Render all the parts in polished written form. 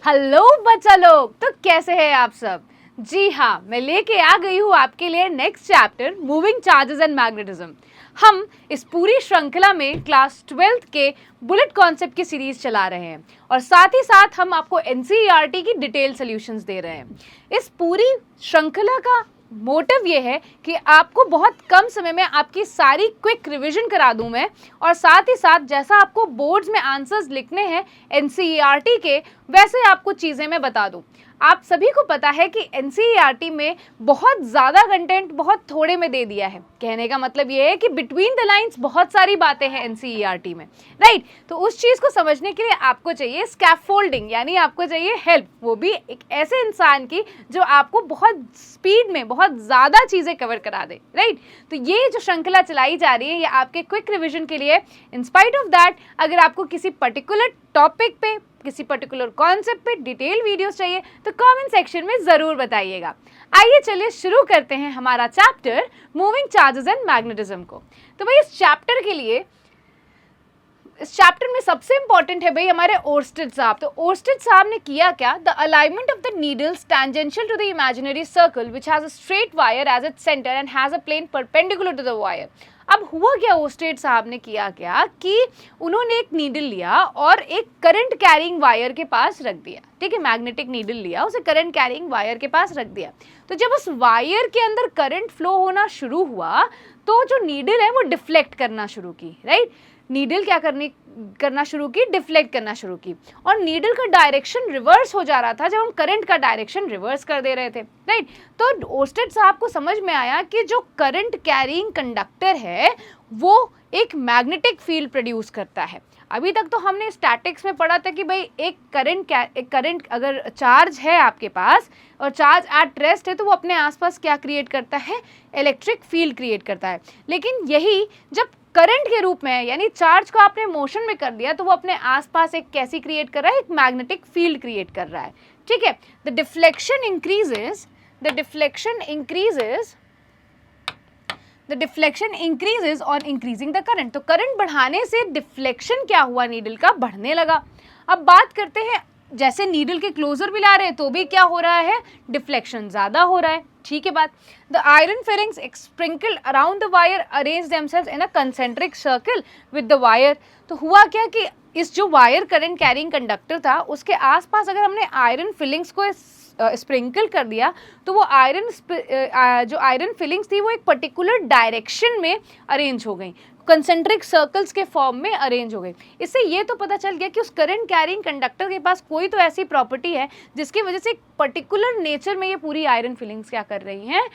Hello बच्चा लोग, तो कैसे हैं आप सब। जी हाँ, मैं लेके आ गई हूँ आपके लिए next chapter moving charges and magnetism. हम इस पूरी श्रृंखला में क्लास 12th के बुलेट कॉन्सेप्ट की सीरीज चला रहे हैं और साथ ही साथ हम आपको एनसीईआरटी की डिटेल सॉल्यूशंस दे रहे हैं। इस पूरी श्रृंखला का मोटिव ये है कि आपको बहुत कम समय में आपकी सारी क्विक रिवीजन करा दूं मैं, और साथ ही साथ जैसा आपको बोर्ड्स में आंसर्स लिखने हैं एनसीईआरटी के, वैसे आपको चीज़ें मैं बता दूं। आप सभी को पता है कि एनसीईआरटी में बहुत ज़्यादा कंटेंट बहुत थोड़े में दे दिया है। कहने का मतलब ये है कि बिटवीन द लाइंस बहुत सारी बातें हैं एनसीईआरटी में, राइट। तो उस चीज़ को समझने के लिए आपको चाहिए स्कैफोल्डिंग, यानी आपको चाहिए हेल्प, वो भी एक ऐसे इंसान की जो आपको बहुत स्पीड में बहुत ज़्यादा चीज़ें कवर करा दे, राइट। तो ये जो श्रृंखला चलाई जा रही है ये आपके क्विक रिविजन के लिए। इन स्पाइट ऑफ दैट, अगर आपको किसी पर्टिकुलर टॉपिक पे, किसी पर्टिकुलर कॉन्सेप्ट पे डिटेल वीडियोस चाहिए तो कमेंट सेक्शन में ज़रूर बताइएगा। आइए चलिए शुरू करते हैं हमारा chapter moving charges and magnetism को। तो भाई इस चैप्टर में सबसे इंपॉर्टेंट है भाई हमारे ओर्स्टेड साहब। तो ओर्स्टेड साहब ने किया क्या, the alignment of the needles tangential to the imaginary circle which has a straight wire as its centre and has a plane perpendicular to the wire. अब हुआ क्या, ओर्स्टेड साहब ने किया क्या कि उन्होंने एक नीडल लिया और एक करंट कैरिंग वायर के पास रख दिया। ठीक है, मैग्नेटिक नीडल लिया, उसे करंट कैरिंग वायर के पास रख दिया। तो जब उस वायर के अंदर करंट फ्लो होना शुरू हुआ तो जो नीडल है वो डिफ्लेक्ट करना शुरू की, राइट। नीडल क्या करना शुरू की, डिफ्लेक्ट करना शुरू की, और नीडल का डायरेक्शन रिवर्स हो जा रहा था जब हम करंट का डायरेक्शन रिवर्स कर दे रहे थे, राइट। तो ओर्स्टेड साहब को समझ में आया कि जो करंट कैरिंग कंडक्टर है वो एक मैग्नेटिक फील्ड प्रोड्यूस करता है। अभी तक तो हमने स्टैटिक्स में पढ़ा था कि भाई एक करंट अगर चार्ज है आपके पास और चार्ज एट रेस्ट है तो वो अपने आसपास क्या क्रिएट करता है, इलेक्ट्रिक फील्ड क्रिएट करता है। लेकिन यही जब करंट के रूप में है, यानी चार्ज को आपने मोशन में कर दिया, तो वो अपने आसपास एक कैसी क्रिएट कर रहा है, एक मैग्नेटिक फील्ड क्रिएट कर रहा है। ठीक है, the deflection increases on increasing the current. तो करंट बढ़ाने से डिफ्लेक्शन क्या हुआ, नीडल का बढ़ने लगा। अब बात करते हैं, जैसे नीडल के क्लोजर भी ला रहे हैं तो भी क्या हो रहा है, डिफ्लेक्शन ज़्यादा हो रहा है। ठीक है बात। The iron filings sprinkled around the wire arrange themselves in a concentric circle with the wire. तो हुआ क्या कि इस जो वायर करंट कैरिंग कंडक्टर था उसके आसपास अगर हमने आयरन फिलिंग्स को स्प्रिंकल कर दिया तो वो जो आयरन फिलिंग्स थी वो एक पर्टिकुलर डायरेक्शन में अरेंज हो गई, कंसेंट्रिक सर्कल्स के फॉर्म में अरेंज हो गई। इससे ये तो पता चल गया कि उस करंट कैरिंग कंडक्टर के पास कोई तो ऐसी प्रॉपर्टी है जिसकी वजह से एक पर्टिकुलर नेचर में ये पूरी आयरन फिलिंग्स क्या कर रही हैं,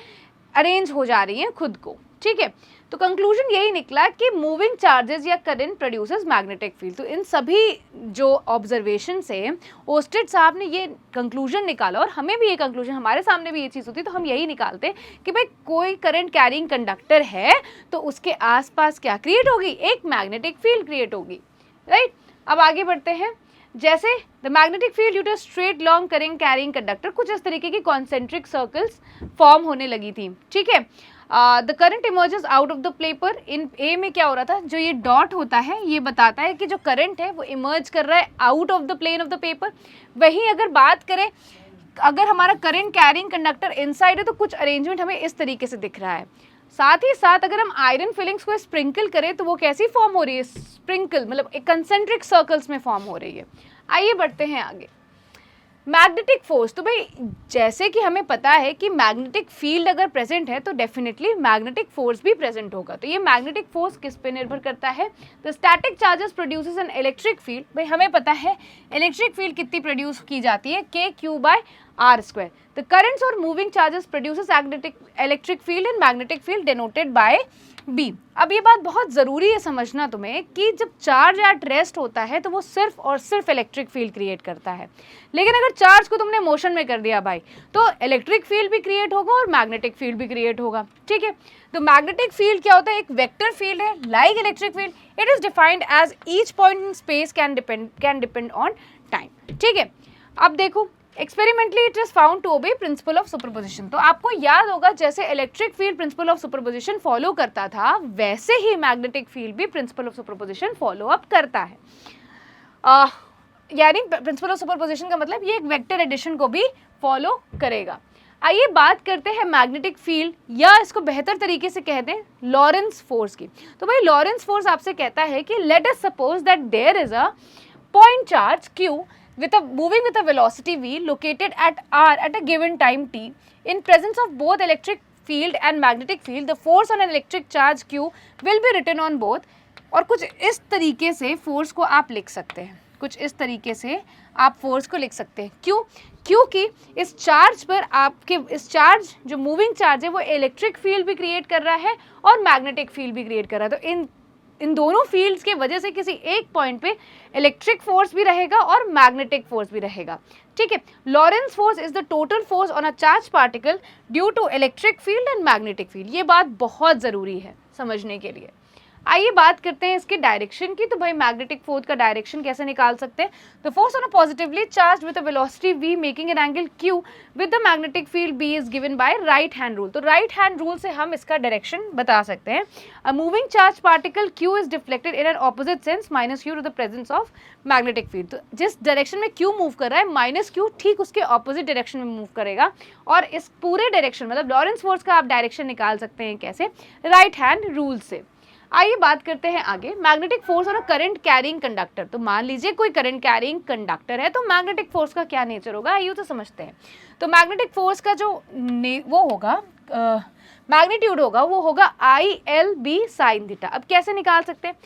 अरेंज हो जा रही हैं खुद को। ठीक है, तो कंक्लूजन यही निकला कि मूविंग चार्जेस या करंट प्रोड्यूसेस मैग्नेटिक फील्ड। तो इन सभी जो ऑब्जर्वेशन से ओर्स्टेड साहब ने ये कंक्लूजन निकाला, और हमें भी ये कंक्लूजन, हमारे सामने भी ये चीज़ होती तो हम यही निकालते कि भाई कोई करंट कैरिंग कंडक्टर है तो उसके आसपास क्या क्रिएट होगी, एक मैग्नेटिक फील्ड क्रिएट होगी, राइट। अब आगे बढ़ते हैं। जैसे the magnetic field due to straight long current carrying conductor, कुछ इस तरीके की कॉन्सेंट्रिक सर्कल्स फॉर्म होने लगी थी। ठीक है, the current emerges out of the paper. In A में क्या हो रहा था, जो ये डॉट होता है ये बताता है कि जो करंट है वो इमर्ज कर रहा है out of the plane of the paper. वहीं अगर बात करें, अगर हमारा करंट कैरिंग कंडक्टर इनसाइड है तो कुछ अरेंजमेंट हमें इस तरीके से दिख रहा है। साथ ही साथ अगर हम आयरन फिलिंग्स को स्प्रिंकल करें तो वो कैसी फॉर्म हो रही है, स्प्रिंकल मतलब एक कंसेंट्रिक सर्कल्स में फॉर्म हो रही है। आइए बढ़ते हैं आगे। मैग्नेटिक फोर्स, तो भाई जैसे कि हमें पता है कि मैग्नेटिक फील्ड अगर प्रेजेंट है तो डेफिनेटली मैग्नेटिक फोर्स भी प्रेजेंट होगा। तो ये मैग्नेटिक फोर्स किस पे निर्भर करता है, the static charges produces an electric field. भाई हमें पता है इलेक्ट्रिक फील्ड कितनी प्रोड्यूस की जाती है, Q/R²। द करंट्स और moving charges produces electric field and magnetic field denoted by B। अब ये बात बहुत ज़रूरी है समझना तुम्हें कि जब चार्ज एट रेस्ट होता है तो वो सिर्फ और सिर्फ इलेक्ट्रिक फील्ड क्रिएट करता है, लेकिन अगर चार्ज को तुमने मोशन में कर दिया भाई तो इलेक्ट्रिक फील्ड भी क्रिएट होगा और मैग्नेटिक फील्ड भी क्रिएट होगा। ठीक है, तो मैग्नेटिक फील्ड क्या होता है, एक वेक्टर फील्ड है like electric field. It is defined as each point in space can depend on time. ठीक है, अब देखो experimentally it is found to obey principle of superposition. तो आपको याद होगा जैसे electric field principle of superposition follow करता था वैसे ही मैग्नेटिक फील्ड भी principle of superposition follow up करता है। यानी प्रिंसिपल ऑफ सुपरपोजिशन का मतलब ये एक वेक्टर एडिशन को भी फॉलो करेगा। आइए बात करते हैं मैग्नेटिक फील्ड, या इसको बेहतर तरीके से कहते हैं लॉरेंस फोर्स की। तो भाई लॉरेंस फोर्स आपसे कहता है कि let us suppose that there is a point charge q moving with a velocity v located at r at a given time t. In presence of both electric field and magnetic field, the force on an electric charge q will be written on both. और कुछ इस तरीके से force को आप लिख सकते हैं, कुछ इस तरीके से आप फोर्स को लिख सकते हैं। क्यों? क्योंकि इस चार्ज पर आपके इस चार्ज जो मूविंग चार्ज है वो इलेक्ट्रिक फील्ड भी क्रिएट कर रहा है और मैग्नेटिक फील्ड भी क्रिएट कर रहा है। तो इन दोनों फील्ड्स के वजह से किसी एक पॉइंट पे इलेक्ट्रिक फोर्स भी रहेगा और मैग्नेटिक फोर्स भी रहेगा। ठीक है, Lorentz force is the total force on a charge particle due to electric field and magnetic field. ये बात बहुत ज़रूरी है समझने के लिए। आइए बात करते हैं इसके डायरेक्शन की। तो भाई मैग्नेटिक फोर्स का डायरेक्शन कैसे निकाल सकते हैं? The force on a positively charge with a velocity v making an angle q with the magnetic field b is given by right hand rule. तो राइट हैंड रूल से हम इसका direction बता सकते हैं। A moving charge particle q is deflected in an opposite sense minus q to the presence of magnetic field. तो जिस direction में q मूव कर रहा है माइनस q ठीक उसके ऑपोजिट डायरेक्शन में मूव करेगा। और इस पूरे डायरेक्शन मतलब लॉरेंस फोर्स का आप डायरेक्शन निकाल सकते हैं कैसे? राइट हैंड रूल से। आइए बात करते हैं आगे मैग्नेटिक फोर्स और करंट कैरिंग कंडक्टर। तो मान लीजिए कोई करंट कैरिंग कंडक्टर है तो मैग्नेटिक फोर्स का क्या नेचर होगा, आइए तो समझते हैं। तो मैग्नेटिक फोर्स का जो वो होगा मैग्नीट्यूड होगा वो होगा ILB साइन थीटा। अब कैसे निकाल सकते हैं?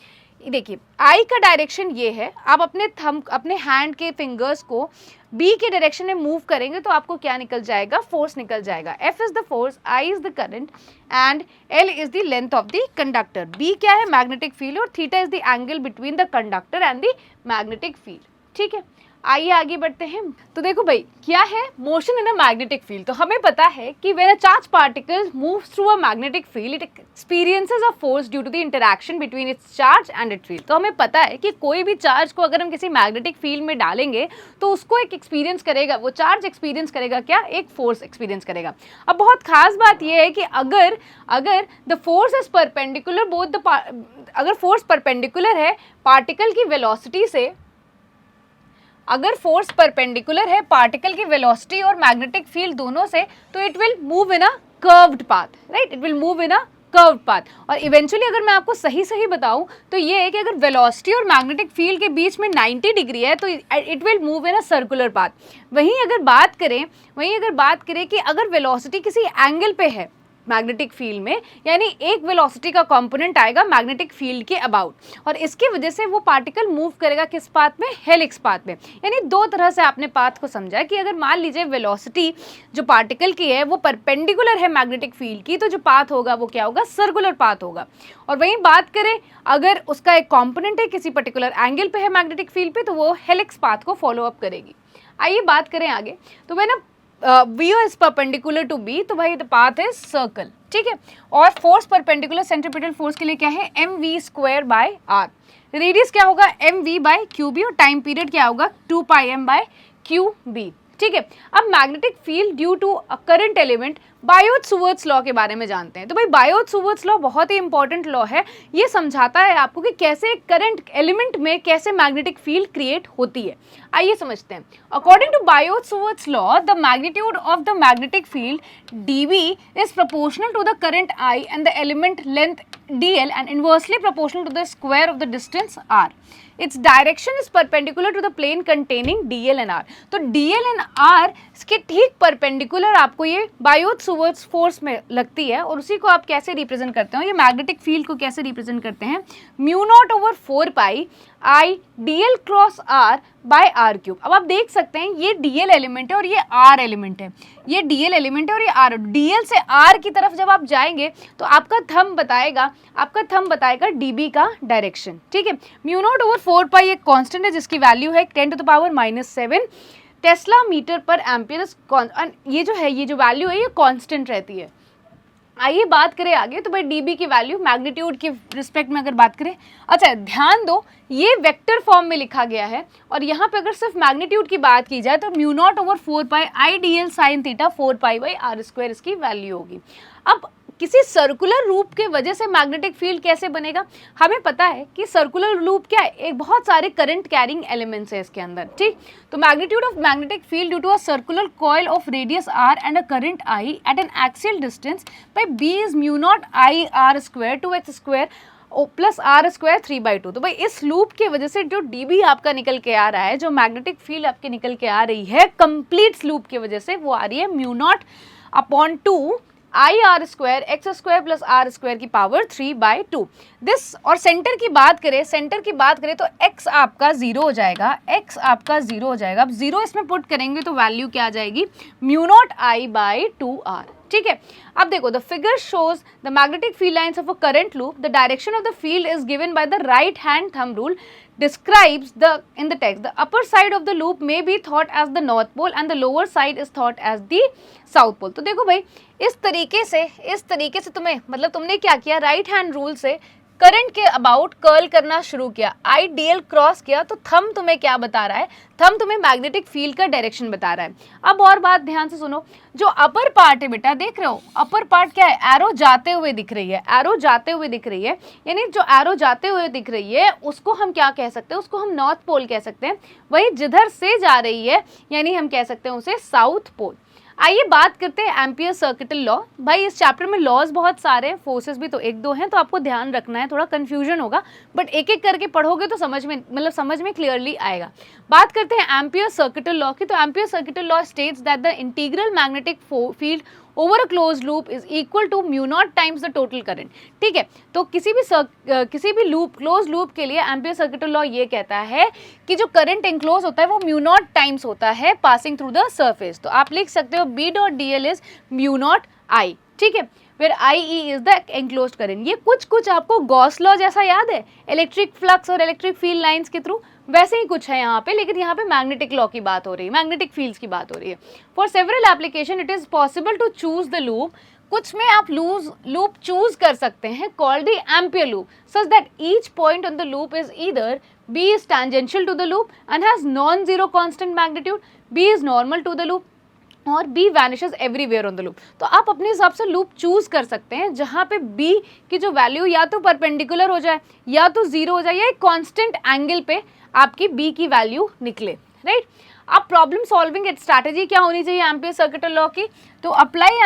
देखिए I का डायरेक्शन ये है, आप अपने हैंड के फिंगर्स को B के डायरेक्शन में मूव करेंगे तो आपको क्या निकल जाएगा? फोर्स निकल जाएगा। F is the force, I is the current and L is the length of the conductor. B क्या है? मैग्नेटिक फील्ड और theta is the angle between the conductor and the magnetic field. ठीक है, आइए आगे बढ़ते हैं। तो देखो भाई क्या है motion in a magnetic field. तो हमें पता है कि when a charge particle moves through a magnetic field it experiences a force due to the interaction between its charge and it field. तो हमें पता है कि कोई भी चार्ज को अगर हम किसी मैग्नेटिक फील्ड में डालेंगे तो उसको एक एक्सपीरियंस करेगा, वो चार्ज एक्सपीरियंस करेगा क्या? एक फोर्स एक्सपीरियंस करेगा। अब बहुत खास बात यह है कि अगर the force is perpendicular both the अगर फोर्स परपेंडिकुलर है पार्टिकल की वेलोसिटी से, अगर फोर्स परपेंडिकुलर है पार्टिकल की वेलोसिटी और मैग्नेटिक फील्ड दोनों से, तो it will move in a curved path, right? It will move in a curved path. और इवेंचुअली अगर मैं आपको सही बताऊं तो ये है कि अगर वेलोसिटी और मैग्नेटिक फील्ड के बीच में 90 डिग्री है तो it will move in a circular path. वहीं अगर बात करें कि अगर वेलोसिटी किसी एंगल पे है मैग्नेटिक फील्ड में, यानी एक वेलोसिटी का कंपोनेंट आएगा मैग्नेटिक फील्ड के अबाउट, और इसकी वजह से वो पार्टिकल मूव करेगा किस पाथ में? हेलिक्स पाथ में। यानी दो तरह से आपने पाथ को समझा कि अगर मान लीजिए वेलोसिटी जो पार्टिकल की है वो परपेंडिकुलर है मैग्नेटिक फील्ड की, तो जो पाथ होगा वो क्या होगा? सर्कुलर पाथ होगा। और वहीं बात करें अगर उसका एक कॉम्पोनेंट है किसी पर्टिकुलर एंगल पे है मैग्नेटिक फील्ड पे, तो वो हेलिक्स पाथ को फॉलो अप करेगी। आइए बात करें आगे। तो मैं ना VO is perpendicular to B, तो भाई the path is circle। ठीक है, और फोर्स परपेंडिकुलर सेंट्रीपिटल फोर्स के लिए क्या है? mv square by r। Radius क्या होगा? mv बाय qb और टाइम पीरियड क्या होगा? 2πm by qb। ठीक है, अब magnetic field due to a current element Biot Savart's law के बारे में जानते हैं। तो भाई बायोट-सावर्ट्स लॉ बहुत ही इंपॉर्टेंट लॉ है। ये समझाता है आपको कि कैसे करंट एलिमेंट में कैसे मैग्नेटिक फील्ड क्रिएट होती है। आइए समझते हैं। According to Biot Savart's law the magnitude of the magnetic field dB is proportional to the current I and the element length dl and inversely proportional to the square of the distance r. Its direction is perpendicular to the plane containing dl and r. तो dl and r इसके ठीक perpendicular आपको ये Biot-Savart's force में लगती है, और उसी को आप कैसे रिप्रेजेंट करते हो? ये मैग्नेटिक फील्ड को कैसे रिप्रेजेंट करते हैं? Mu naught over 4π I dl cross r by r cube. अब आप देख सकते हैं ये dl एलिमेंट है और ये r एलिमेंट है, ये dl एलिमेंट है और ये r। dl से r की तरफ जब आप जाएंगे तो आपका थंब बताएगा dB का डायरेक्शन। ठीक है, म्यू नॉट ओवर 4π एक कांस्टेंट है जिसकी वैल्यू है 10⁻⁻7 टेस्ला मीटर पर एम्पियर। ये जो वैल्यू है ये कांस्टेंट रहती है। आइए बात करें आगे। तो भाई dB की वैल्यू मैग्नीट्यूड के रिस्पेक्ट में अगर बात करें, अच्छा ध्यान दो ये वेक्टर फॉर्म में लिखा गया है, और यहाँ पे अगर सिर्फ मैग्नीट्यूड की बात की जाए तो mu naught over 4π I dl sine theta 4π by r square इसकी वैल्यू होगी। अब किसी सर्कुलर लूप के वजह से मैग्नेटिक फील्ड कैसे बनेगा? हमें पता है कि सर्कुलर लूप क्या है, एक बहुत सारे करंट कैरिंग एलिमेंट्स है इसके अंदर, ठीक। तो magnitude of magnetic field due to a circular coil of radius r and a current I at an axial distance by b is mu naught I r square 2x square plus R square 3/2। तो भाई इस loop की वजह से जो dB आपका निकल के आ रहा है, जो मैग्नेटिक फील्ड आपके निकल के आ रही है कंप्लीट लूप की वजह से, वो आ रही है mu naught upon 2 I R square X square plus R square की पावर 3/2 दिस। और सेंटर की बात करें तो x आपका 0 हो जाएगा, x आपका 0 हो जाएगा। अब 0 इसमें पुट करेंगे तो वैल्यू क्या आ जाएगी, mu not I by 2r, ठीक है। अब देखो, the figure shows the magnetic field lines of a current loop, the direction of the field is given by the right hand thumb rule describes in the text the upper side of the loop may be thought as the north pole and the lower side is thought as the south pole। तो देखो भाई, इस तरीके से तुम्हें, मतलब तुमने क्या किया, राइट हैंड रूल से करंट के अबाउट कर्ल करना शुरू किया, आइडियल क्रॉस किया, तो थंब तुम्हें क्या बता रहा है, थंब तुम्हें मैग्नेटिक फील्ड का डायरेक्शन बता रहा है। अब और बात ध्यान से सुनो, जो अपर पार्ट है बेटा, देख रहे हो अपर पार्ट क्या है, एरो जाते हुए दिख रही है, एरो जाते हुए दिख रही है, यानी जो एरो जाते हुए दिख रही है उसको हम क्या कह सकते हैं, उसको हम नॉर्थ पोल कह सकते हैं। वही जिधर से जा रही है यानी हम कह सकते हैं उसे साउथ पोल। आइए बात करते हैं एम्पियर सर्किटल लॉ। भाई इस चैप्टर में लॉज बहुत सारे हैं, फोर्सेस भी तो एक दो हैं, तो आपको ध्यान रखना है, थोड़ा कंफ्यूजन होगा, बट एक एक करके पढ़ोगे तो समझ में क्लियरली आएगा। बात करते हैं एम्पियर सर्किटल लॉ की। तो Ampere circuital law states that the integral magnetic field over a closed loop is equal to mu naught times the total current, ठीक है। तो किसी भी लूप, क्लोज लूप के लिए एम्पियर सर्किटल लॉ ये कहता है कि जो करंट एनक्लोज होता है वो म्यू नॉट टाइम्स होता है पासिंग थ्रू द सरफेस। तो आप लिख सकते हो B dot DL is mu naught I, ठीक है, where IE is the enclosed current. ये कुछ आपको गॉस लॉ जैसा याद है, इलेक्ट्रिक फ्लक्स और इलेक्ट्रिक फील्ड लाइंस के थ्रू, वैसे ही कुछ है यहाँ पे, लेकिन यहाँ पे मैग्नेटिक लॉ की बात हो रही है, मैग्नेटिक फील्ड्स की बात हो रही है। For several application it is possible to choose the loop, कुछ में आप लूप चूज कर सकते हैं called the Ampere loop, such that each point on the loop is either B is tangential to the loop and has non-zero constant magnitude, B is normal to the loop और B vanishes everywhere on the loop। तो आप अपने हिसाब से loop choose कर सकते हैं जहाँ पे B की जो वैल्यू या तो परपेंडिकुलर हो जाए या तो 0 हो जाए या एक कांस्टेंट एंगल पे आपकी B की वैल्यू निकले, राइट। अब प्रॉब्लम सॉल्विंग स्ट्रैटेजी क्या होनी चाहिए एम्पियर सर्किटल लॉ की, तो apply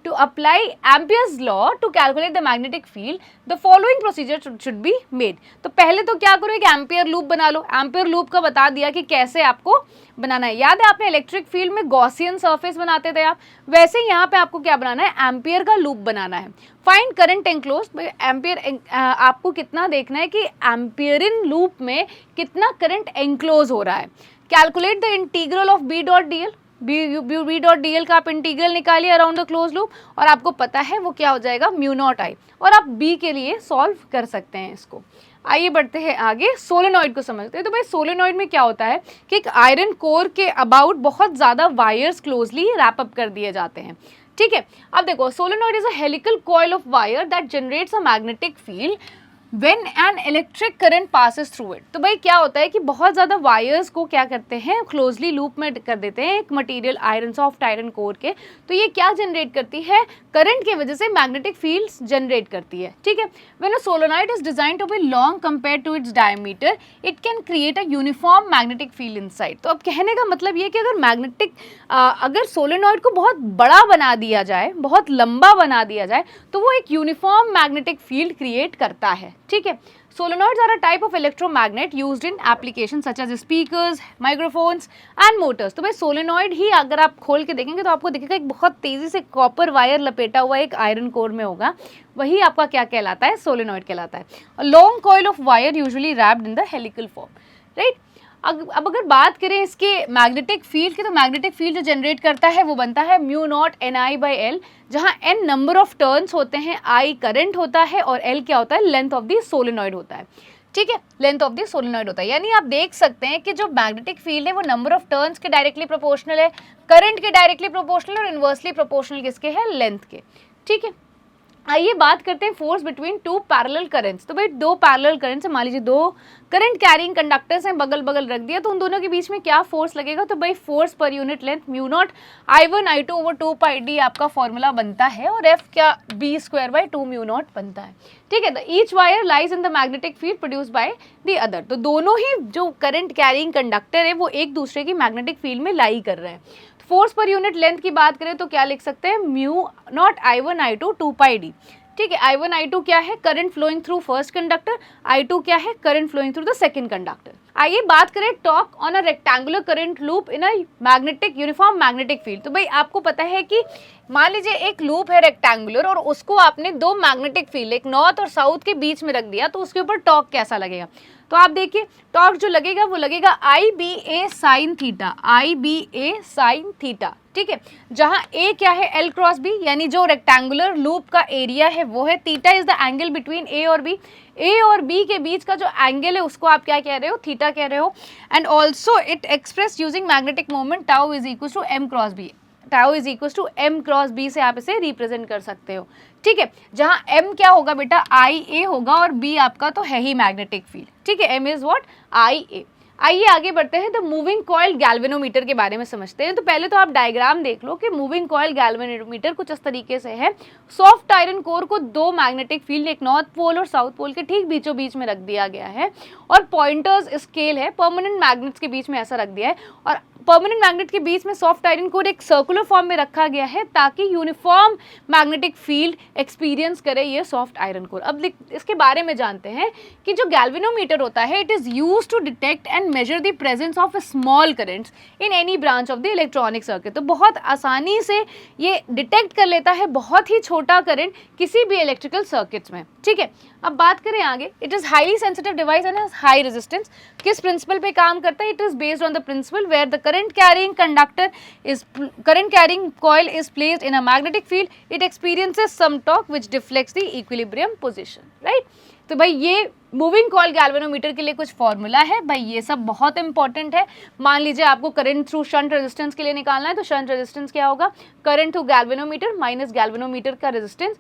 To apply Ampere's law to calculate the magnetic field, the following procedure should be made। तो पहले तो क्या करो, एक एम्पियर लूप बना लो। एम्पियर लूप का बता दिया कि कैसे आपको बनाना है, याद है आपने इलेक्ट्रिक फील्ड में गॉसियन सरफेस बनाते थे आप, वैसे ही यहाँ पे आपको क्या बनाना है, एम्पियर का लूप बनाना है। फाइंड करंट एनक्लोज, एम्पियर आपको कितना देखना है कि एम्पियरिन लूप में कितना करंट एनक्लोज हो रहा है। Calculate the integral of B dot DL, B dot DL का आप इंटीग्रल निकालिए अराउंड द क्लोज लूप, और आपको पता है वो क्या हो जाएगा, म्यू नॉट I, और आप B के लिए सॉल्व कर सकते हैं इसको। आइए बढ़ते हैं आगे, सोलेनॉइड को समझते हैं। तो भाई सोलेनॉइड में क्या होता है कि एक आयरन कोर के अबाउट बहुत ज़्यादा वायर्स क्लोजली रैप अप कर दिए जाते हैं, ठीक है। अब देखो, solenoid is a helical coil of wire that generates a magnetic field When an electric current passes through it। तो भाई क्या होता है कि बहुत ज़्यादा वायर्स को क्या करते हैं, क्लोजली लूप में कर देते हैं एक material iron, soft iron core के, तो ये क्या जनरेट करती है, करंट की वजह से मैग्नेटिक फील्ड्स जनरेट करती है, ठीक है। When a solenoid is designed to be long compared to its diameter, it can create a uniform magnetic field inside। तो अब कहने का मतलब ये कि अगर सोलेनॉइड को बहुत बड़ा बना दिया जाए, बहुत लंबा बना दिया जाए, तो वो एक यूनिफॉर्म मैग्नेटिक फील्ड क्रिएट करता है, ठीक है। Solenoids are a type of electromagnet used in applications such as speakers, microphones and motors। तो भाई सोलेनॉइड ही अगर आप खोल के देखेंगे तो आपको दिखेगा एक बहुत तेजी से कॉपर वायर लपेटा हुआ एक आयरन कोर में होगा, वही आपका क्या कहलाता है, सोलेनॉइड कहलाता है। A long coil of wire usually wrapped in the helical form, right। अब अगर बात करें इसके मैग्नेटिक फील्ड की, तो मैग्नेटिक फील्ड जो जनरेट करता है वो बनता है mu not NI by L, जहाँ N नंबर ऑफ टर्न्स होते हैं, I करंट होता है और L क्या होता है, लेंथ ऑफ द सोलेनॉइड होता है, ठीक है, लेंथ ऑफ द सोलेनॉइड होता है। यानी आप देख सकते हैं कि जो मैग्नेटिक फील्ड है वो नंबर ऑफ टर्न्स के डायरेक्टली प्रोपोर्शनल है, करंट के डायरेक्टली प्रोपोर्शनल और इन्वर्सली प्रोपोर्शनल किसके है, लेंथ के, ठीक है। आइए बात करते हैं force between two parallel currents. तो भाई दो पैरेलल करंट्स, मान लीजिए दो करंट कैरिंग कंडक्टर्स हैं, बगल बगल रख दिया, तो उन दोनों के बीच में क्या फोर्स लगेगा, तो भाई force per unit length mu naught I1 I2 over 2 पाई डी आपका फॉर्मूला बनता है, और F क्या b square by 2 mu naught बनता है, ठीक है। तो each wire lies in the magnetic field produce by the other, तो दोनों ही जो करंट कैरिंग कंडक्टर है वो एक दूसरे की मैग्नेटिक फील्ड में लाई कर रहे हैं। फोर्स पर यूनिट लेंथ की बात करें तो क्या लिख सकते हैं, mu not I1 I2 2 pi D, ठीक है। I1 I2 क्या है, current flowing through first conductor, I2 क्या है, current flowing through the second conductor. आइए बात करें talk on a rectangular current loop in a magnetic uniform magnetic field. तो भाई आपको पता है कि मान लीजिए एक लूप है रेक्टेंगुलर और उसको आपने दो मैग्नेटिक फील्ड, एक नॉर्थ और साउथ के बीच में रख दिया, तो उसके ऊपर टॉक कैसा लगेगा, तो आप देखिए टॉर्क जो लगेगा वो लगेगा IBA sine theta, IBA sine theta, ठीक है। जहां A क्या है, L क्रॉस B, यानी जो रेक्टेंगुलर लूप का एरिया है वो है, theta is the angle between A और B, A और B के बीच का जो एंगल है उसको आप क्या कह रहे हो, थीटा कह रहे हो। And also it express using magnetic moment tau is equal to M cross B, tau is equal to M cross B से आप इसे रिप्रेजेंट कर सकते हो, ठीक है। जहां M क्या होगा बेटा, IA होगा, और B आपका तो है ही मैग्नेटिक फील्ड, ठीक है। M is what, IA। आइए आगे बढ़ते हैं, तो मूविंग कॉइल गैल्वेनोमीटर के बारे में समझते हैं। तो पहले तो आप डायग्राम देख लो कि मूविंग कॉइल गैल्वेनोमीटर कुछ इस तरीके से है। सॉफ्ट आयरन कोर को दो मैग्नेटिक फील्ड, एक नॉर्थ पोल और साउथ पोल के ठीक बीचों बीच में रख दिया गया है, और पॉइंटर्स स्केल है, परमानेंट मैग्नेट्स के बीच में ऐसा रख दिया है, और परमानेंट मैग्नेट के बीच में सॉफ्ट आयरन कोर एक सर्कुलर फॉर्म में रखा गया है ताकि यूनिफॉर्म मैग्नेटिक फील्ड एक्सपीरियंस करे ये सॉफ्ट आयरन कोर। अब इसके बारे में जानते हैं कि जो गैल्वेनोमीटर होता है, it is use to detect and measure the presence of small currents in any branch of the electronic circuit. तो बहुत आसानी से ये डिटेक्ट कर लेता है बहुत ही छोटा करंट किसी भी इलेक्ट्रिकल सर्किट्स में, ठीक है। अब बात करें आगे, it is highly sensitive device and high resistance. किस प्रिंसिपल पे काम करता है, it is based on the principle where the current carrying coil is placed in a magnetic field, it experiences some torque which deflects the equilibrium position, right? तो भाई ये moving coil galvanometer के लिए कुछ फॉर्मूला है, भाई ये सब बहुत इंपॉर्टेंट है। मान लीजिए आपको करंट थ्रू शंट रेजिस्टेंस के लिए निकालना है, तो शंट रेजिस्टेंस क्या होगा, current through galvanometer minus galvanometer का रेजिस्टेंस,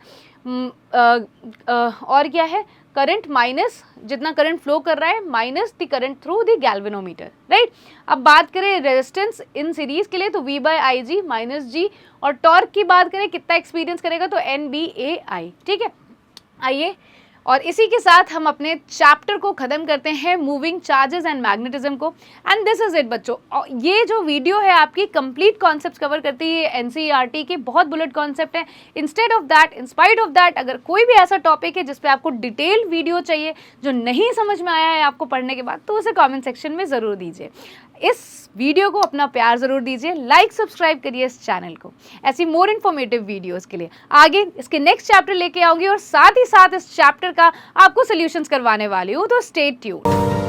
और क्या है, करंट माइनस जितना करंट फ्लो कर रहा है minus the current through the galvanometer, right. अब बात करें रेजिस्टेंस इन सीरीज के लिए, तो V by I G minus G, और टॉर्क की बात करें कितना एक्सपीरियंस करेगा, तो NBAI, ठीक है। आइए, और इसी के साथ हम अपने चैप्टर को खत्म करते हैं, मूविंग चार्जेस एंड मैग्नेटिज्म को। एंड दिस इज इट बच्चों, ये जो वीडियो है आपकी कंप्लीट कॉन्सेप्ट कवर करती है, NCERT के बहुत बुलेट कॉन्सेप्ट है। Instead of that, in spite of that, अगर कोई भी ऐसा टॉपिक है जिस पे आपको डिटेल वीडियो चाहिए जो नहीं समझ में आया है आपको पढ़ने के बाद, तो उसे कॉमेंट सेक्शन में ज़रूर दीजिए। इस वीडियो को अपना प्यार ज़रूर दीजिए, लाइक सब्सक्राइब करिए इस चैनल को ऐसी मोर इन्फॉर्मेटिव वीडियोस के लिए। आगे इसके नेक्स्ट चैप्टर लेके आऊँगी, और साथ ही साथ इस चैप्टर का आपको सोल्यूशंस करवाने वाली हूँ, तो स्टे ट्यून्ड।